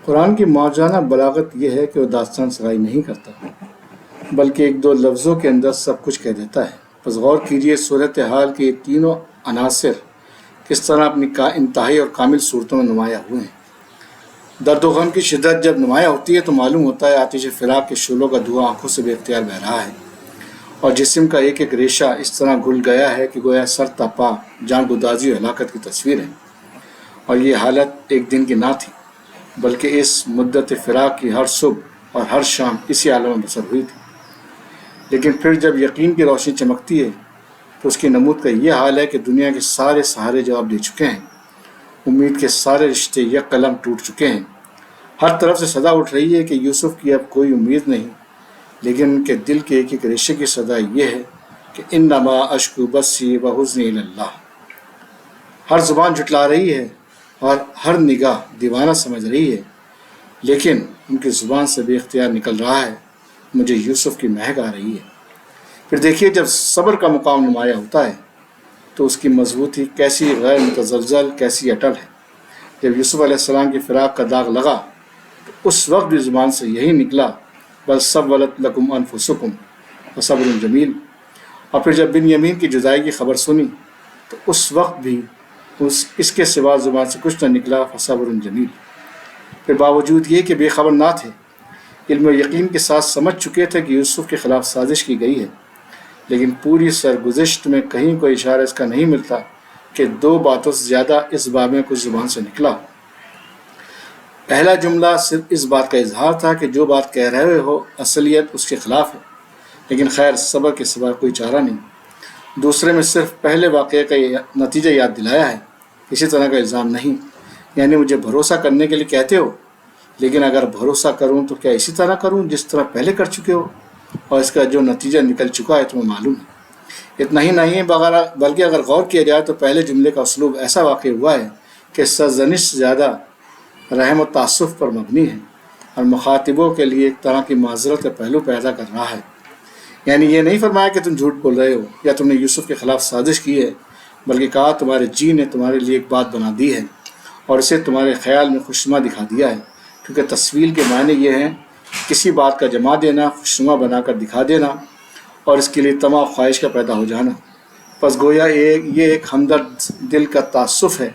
قرآن کی موجانہ بلاغت یہ ہے کہ وہ داستان سرائی نہیں کرتا بلکہ ایک دو لفظوں کے اندر سب کچھ کہہ دیتا ہے۔ بس غور کیجئے صورتحال کے یہ تینوں عناصر کس طرح اپنی انتہائی اور کامل صورتوں میں نمایاں ہوئے ہیں۔ درد و غم کی شدت جب نمایاں ہوتی ہے تو معلوم ہوتا ہے آتش فراق کے شعلوں کا دھواں آنکھوں سے بے اختیار بہہ رہا ہے اور جسم کا ایک ایک ریشہ اس طرح گھل گیا ہے کہ گویا سر تا پا جان گدازی و ہلاکت کی تصویر ہے۔ اور یہ حالت ایک دن کی نہ تھی بلکہ اس مدت فراق کی ہر صبح اور ہر شام اسی عالم میں بسر ہوئی تھی۔ لیکن پھر جب یقین کی روشنی چمکتی ہے تو اس کی نمود کا یہ حال ہے کہ دنیا کے سارے سہارے جواب دے چکے ہیں، امید کے سارے رشتے یک قلم ٹوٹ چکے ہیں۔ ہر طرف سے صدا اٹھ رہی ہے کہ یوسف کی اب کوئی امید نہیں، لیکن ان کے دل کے ایک ایک ریشے کی صدا یہ ہے کہ انما اشکو بثی وحزنی الی اللہ۔ ہر زبان جھٹلا رہی ہے اور ہر نگاہ دیوانہ سمجھ رہی ہے، لیکن ان کی زبان سے بے اختیار نکل رہا ہے مجھے یوسف کی مہک آ رہی ہے۔ پھر دیکھیے جب صبر کا مقام نمایاں ہوتا ہے تو اس کی مضبوطی کیسی غیر متزلزل، کیسی اٹل ہے۔ جب یوسف علیہ السلام کی فراق کا داغ لگا تو اس وقت بھی زبان سے یہی نکلا بل سولت لکم انفسکم وصبر جمیل۔ اور پھر جب بنیامین کی جدائی کی خبر سنی تو اس وقت بھی اس کے سوا زبان سے کچھ نہ نکلا فصبر جمیل۔ پھر باوجود یہ کہ بے خبر نہ تھے، علم و یقین کے ساتھ سمجھ چکے تھے کہ یوسف کے خلاف سازش کی گئی ہے، لیکن پوری سرگزشت میں کہیں کوئی اشارہ اس کا نہیں ملتا کہ دو باتوں سے زیادہ اس باب میں کچھ زبان سے نکلا۔ پہلا جملہ صرف اس بات کا اظہار تھا کہ جو بات کہہ رہے ہو اصلیت اس کے خلاف ہے، لیکن خیر صبر کے سوا کوئی چارہ نہیں۔ دوسرے میں صرف پہلے واقعے کا نتیجہ یاد دلایا ہے، کسی طرح کا الزام نہیں، یعنی مجھے بھروسہ کرنے کے لیے کہتے ہو، لیکن اگر بھروسہ کروں تو کیا اسی طرح کروں جس طرح پہلے کر چکے ہو، اور اس کا جو نتیجہ نکل چکا ہے تمہیں معلوم ہے۔ اتنا ہی نہیں بلکہ اگر غور کیا جائے تو پہلے جملے کا اسلوب ایسا واقع ہوا ہے کہ سرزنش سے زیادہ رحم و تعصف پر مبنی ہے اور مخاطبوں کے لیے ایک طرح کی معذرت کا پہلو پیدا کر رہا ہے۔ یعنی یہ نہیں فرمایا کہ تم جھوٹ بول رہے ہو یا تم نے یوسف کے خلاف سازش کی ہے، بلکہ کہا تمہارے جی نے تمہارے لیے ایک بات بنا دی ہے اور اسے تمہارے خیال میں خوشنما دکھا دیا ہے، کیونکہ تصویل کے معنی یہ ہیں کسی بات کا جما دینا، خوشنما بنا کر دکھا دینا اور اس کے لیے طمع و خواہش کا پیدا ہو جانا۔ پس گویا یہ ایک ہمدرد دل کا تعصف ہے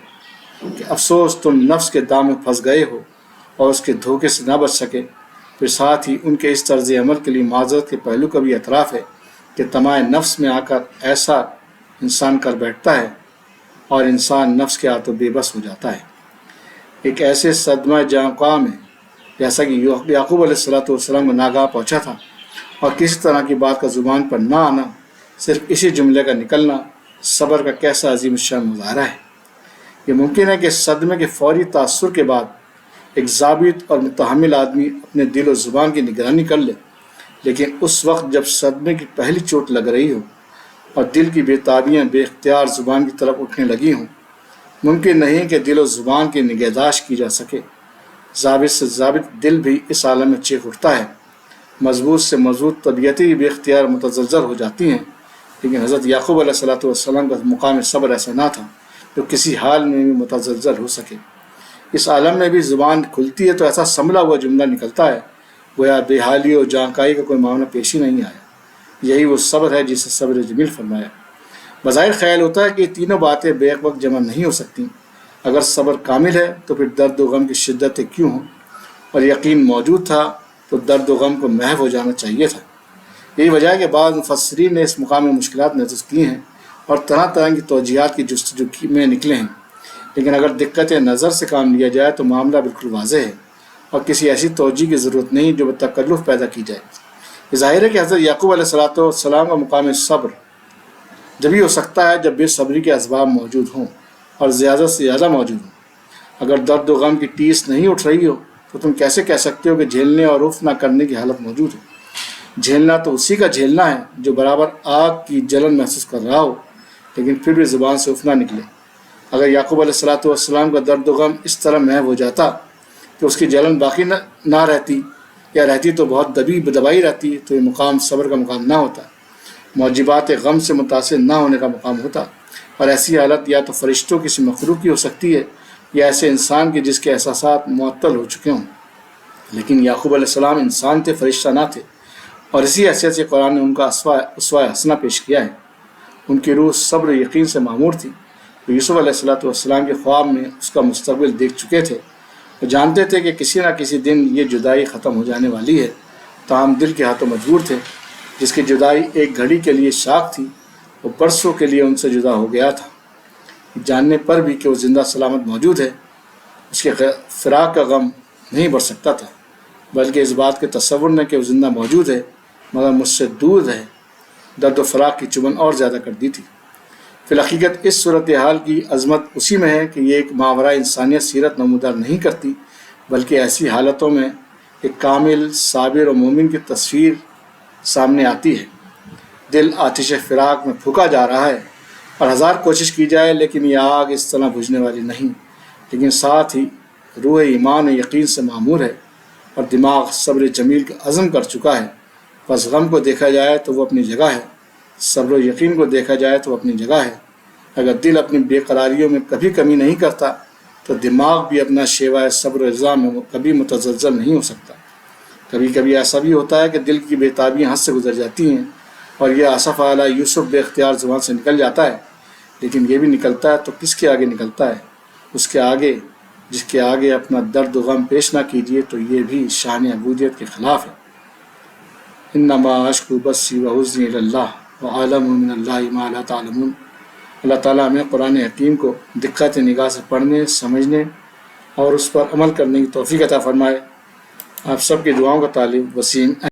کہ افسوس تم نفس کے دام میں پھنس گئے ہو اور اس کے دھوکے سے نہ بچ سکے۔ پھر ساتھ ہی ان کے اس طرز عمل کے لیے معذرت کے پہلو کا بھی اعتراف ہے کہ طمع نفس میں آ کر ایسا انسان کر بیٹھتا ہے اور انسان نفس کے ہاتھوں بے بس ہو جاتا ہے۔ ایک ایسے صدمہ جانقاہ میں جیسا کہ یعقوب علیہ السلام کو ناگاہ پہنچا تھا، اور کسی طرح کی بات کا زبان پر نہ آنا، صرف اسی جملے کا نکلنا صبر کا کیسا عظیم الشان مظاہرہ ہے۔ یہ ممکن ہے کہ صدمے کے فوری تاثر کے بعد ایک ضابط اور متحمل آدمی اپنے دل و زبان کی نگرانی کر لے، لیکن اس وقت جب صدمے کی پہلی چوٹ لگ رہی ہو اور دل کی بے تابیاں بے اختیار زبان کی طرف اٹھنے لگی ہوں، ممکن نہیں کہ دل و زبان کی نگہداشت کی جا سکے۔ ضابط سے ضابط دل بھی اس عالم میں چیخ اٹھتا ہے، مضبوط سے مضبوط طبیعتیں بھی بے اختیار متزلزل ہو جاتی ہیں، لیکن حضرت یعقوب علیہ السلام کا مقام صبر ایسا نہ تھا جو کسی حال میں بھی متزلزل ہو سکے۔ اس عالم میں بھی زبان کھلتی ہے تو ایسا سنبھلا ہوا جملہ نکلتا ہے گویا بے حالی اور جانکائی کا کوئی معاملہ پیش ہی نہیں آیا۔ یہی وہ صبر ہے جسے صبر جمیل فرمایا۔ بظاہر خیال ہوتا ہے کہ یہ تینوں باتیں بیک وقت جمع نہیں ہو سکتیں۔ اگر صبر کامل ہے تو پھر درد و غم کی شدتیں کیوں ہوں، اور یقین موجود تھا تو درد و غم کو محو ہو جانا چاہیے تھا۔ یہی وجہ ہے کہ بعض مفسرین نے اس مقام میں مشکلات محسوس کی ہیں اور طرح طرح کی توجیہات کی جستجو میں نکلے ہیں، لیکن اگر دقت نظر سے کام لیا جائے تو معاملہ بالکل واضح ہے اور کسی ایسی توجہ کی ضرورت نہیں جو بتکلف پیدا کی جائے۔ یہ ظاہر ہے کہ حضرت یعقوب علیہ السلام کا مقام صبر جبھی ہو سکتا ہے جب بے صبری کے اسباب موجود ہوں اور زیادہ سے زیادہ موجود ہوں۔ اگر درد و غم کی ٹیس نہیں اٹھ رہی ہو تو تم کیسے کہہ سکتے ہو کہ جھیلنے اور رف نہ کرنے کی حالت موجود ہے؟ جھیلنا تو اسی کا جھیلنا ہے جو برابر آگ کی جلن محسوس کر رہا ہو، لیکن پھر بھی زبان سے اف نہ نکلے۔ اگر یعقوب علیہ السلام کا درد و غم اس طرح محو ہو جاتا کہ اس کی جلن باقی نہ رہتی یا رہتی تو بہت دبائی رہتی تو یہ مقام صبر کا مقام نہ ہوتا، موجبات غم سے متاثر نہ ہونے کا مقام ہوتا، اور ایسی حالت یا تو فرشتوں کسی مخلوق کی ہو سکتی ہے یا ایسے انسان کی جس کے احساسات معطل ہو چکے ہوں۔ لیکن یعقوب علیہ السلام انسان تھے، فرشتہ نہ تھے، اور اسی حیثیت سے قرآن نے ان کا اسوہ حسنہ پیش کیا ہے۔ ان کی روح صبر و یقین سے معمور تھی۔ وہ یوسف علیہ السلام کے خواب میں اس کا مستقبل دیکھ چکے تھے۔ وہ جانتے تھے کہ کسی نہ کسی دن یہ جدائی ختم ہو جانے والی ہے، تاہم دل کے ہاتھوں مجبور تھے۔ جس کی جدائی ایک گھڑی کے لیے شاق تھی، وہ برسوں کے لیے ان سے جدا ہو گیا تھا۔ جاننے پر بھی کہ وہ زندہ سلامت موجود ہے، اس کے فراق کا غم نہیں بڑھ سکتا تھا، بلکہ اس بات کے تصور نے کہ وہ زندہ موجود ہے مگر مجھ سے دور ہے، درد و فراق کی چبھن اور زیادہ کر دی تھی۔ فی الحقیقت اس صورتحال کی عظمت اسی میں ہے کہ یہ ایک ماورا انسانیت سیرت نمودار نہیں کرتی، بلکہ ایسی حالتوں میں ایک کامل، صابر و مومن کی تصویر سامنے آتی ہے۔ دل آتش فراق میں پھونکا جا رہا ہے، اور ہزار کوشش کی جائے لیکن یہ آگ اس طرح بجھنے والی نہیں، لیکن ساتھ ہی روح ایمان و یقین سے معمور ہے، اور دماغ صبر جمیل کا عزم کر چکا ہے۔ بس غم کو دیکھا جائے تو وہ اپنی جگہ ہے، صبر و یقین کو دیکھا جائے تو وہ اپنی جگہ ہے۔ اگر دل اپنی بے قراریوں میں کبھی کمی نہیں کرتا تو دماغ بھی اپنا شیوائے صبر و رضا میں کبھی متزلزل نہیں ہو سکتا۔ کبھی کبھی ایسا بھی ہوتا ہے کہ دل کی بےتابیاں حد سے گزر جاتی ہیں، اور یہ آصف علی یوسف بے اختیار زبان سے نکل جاتا ہے، لیکن یہ بھی نکلتا ہے تو کس کے آگے نکلتا ہے؟ اس کے آگے جس کے آگے اپنا درد و غم پیش نہ کیجیے، تو یہ بھی شان عبودیت کے خلاف ہے۔ انما اشکو بثی وحزنی الی اللہ وعلم من اللہ ما لا تعلمون۔ اللہ تعالیٰ ہمیں قرآن حکیم کو دقت نگاہ سے پڑھنے، سمجھنے اور اس پر عمل کرنے کی توفیق عطا فرمائے۔ آپ سب کی دعاؤں کا طالب وسیم